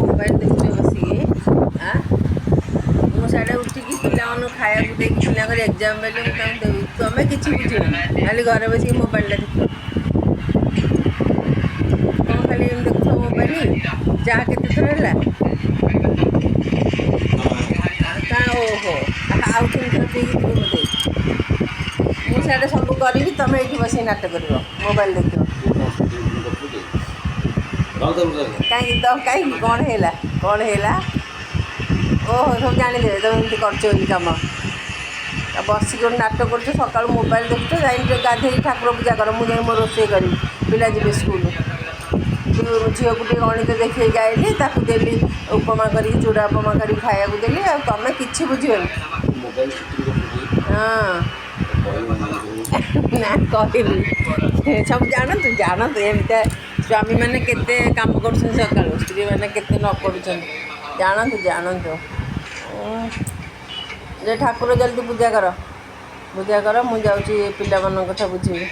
Mobile देखते बसिए मुझे उठिकी पिला खाया देख पिला एग्जाम बेले तुम कि बुझे खाली घर बस मोबाइल देख कौन खाली देख मोबाइल चाह केत थर है ओहो आउ बोधे मुझे सब करी तुम ये बस नाटक कर मोबाइल देख कहीं तो कहीं कौन है ओहो सब जाने तुम एमती कर कम बसिक गोटे नाटक कर सका मोबाइल देखु जाए गाधे ठाकुर पूजा कर मुझे मो रोसे करी पिला जी स्कूल झील को गणित देखिए आइली देली उपमा कर चूड़ा उपमा कर खाया देली तुम कि बुझे हाँ ना कहबी सब जानतु एमती स्वामी मैंने केते काम कर सका स्त्री मैंने केते न कर जानतु ठाकुर जल्दी पूजा कर मुझे जाऊँगी पिला कथा बुझे।